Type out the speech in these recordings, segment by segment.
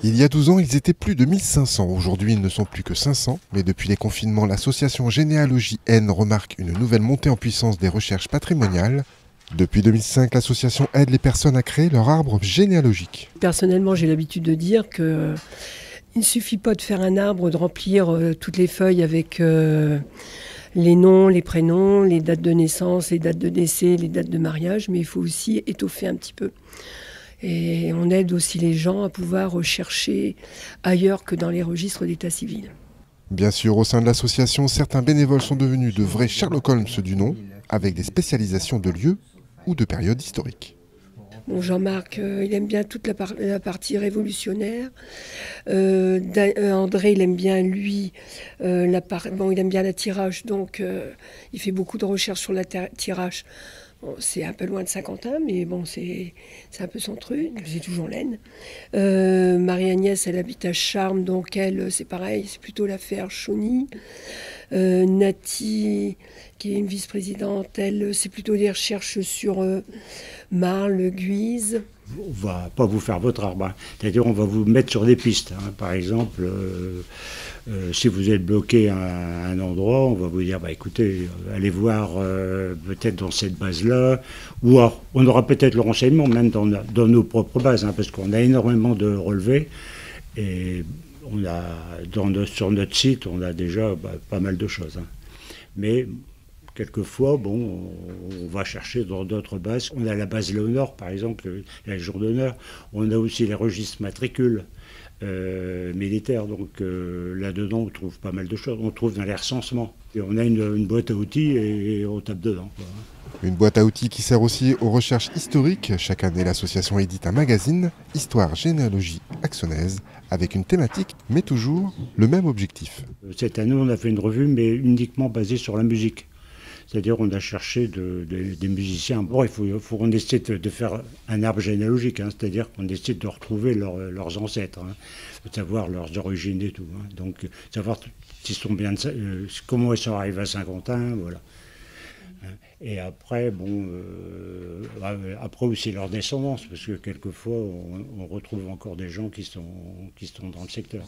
Il y a 12 ans, ils étaient plus de 1500. Aujourd'hui, ils ne sont plus que 500. Mais depuis les confinements, l'association Généalogie N remarque une nouvelle montée en puissance des recherches patrimoniales. Depuis 2005, l'association aide les personnes à créer leur arbre généalogique. Personnellement, j'ai l'habitude de dire qu'il ne suffit pas de faire un arbre, de remplir toutes les feuilles avec les noms, les prénoms, les dates de naissance, les dates de décès, les dates de mariage, mais il faut aussi étoffer un petit peu. Et on aide aussi les gens à pouvoir rechercher ailleurs que dans les registres d'état civil. Bien sûr, au sein de l'association, certains bénévoles sont devenus de vrais Sherlock Holmes du nom, avec des spécialisations de lieux ou de périodes historiques. Bon, Jean-Marc, il aime bien toute la partie révolutionnaire. André, il aime bien, lui, il aime bien la tirage, donc il fait beaucoup de recherches sur la tirage. Bon, c'est un peu loin de Saint-Quentin, mais bon, c'est un peu son truc. C'est toujours laine. Marie-Agnès, elle habite à Charmes, donc elle, c'est pareil, c'est plutôt l'affaire Chauny. Nati, qui est une vice-présidente, elle, c'est plutôt des recherches sur Marle, Guise. On va pas vous faire votre arbre, hein. C'est-à-dire on va vous mettre sur des pistes, hein. Par exemple, si vous êtes bloqué à un endroit, on va vous dire, écoutez, allez voir peut-être dans cette base-là, ou alors, on aura peut-être le renseignement même dans nos propres bases, hein, parce qu'on a énormément de relevés, et on a, sur notre site, on a déjà pas mal de choses, hein. Mais quelquefois, on va chercher dans d'autres bases. On a la base Léonore, par exemple, la Légion d'honneur. On a aussi les registres matricules militaires. Donc là-dedans, on trouve pas mal de choses. On trouve dans les recensements. Et on a une boîte à outils et on tape dedans, quoi. Une boîte à outils qui sert aussi aux recherches historiques. Chaque année, l'association édite un magazine, Histoire Généalogie Axonaise, avec une thématique, mais toujours le même objectif. Cette année, on a fait une revue, mais uniquement basée sur la musique. C'est-à-dire on a cherché des musiciens. Bon, on essaie de faire un arbre généalogique, hein, c'est-à-dire qu'on essaie de retrouver leurs ancêtres, hein, de savoir leurs origines et tout, hein. Donc savoir s'ils sont bien, comment ils sont arrivés à Saint-Quentin, voilà. Et après, après aussi leur descendance, parce que quelquefois on retrouve encore des gens qui sont dans le secteur.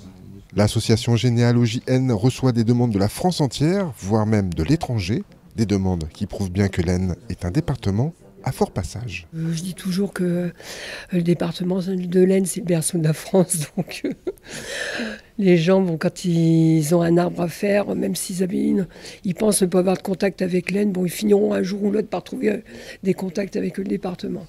L'association Généalogie N reçoit des demandes de la France entière, voire même de l'étranger. Des demandes qui prouvent bien que l'Aisne est un département à fort passage. Je dis toujours que le département de l'Aisne, c'est le berceau de la France. Donc les gens, quand ils ont un arbre à faire, même ils pensent ne pas avoir de contact avec l'Aisne, ils finiront un jour ou l'autre par trouver des contacts avec le département.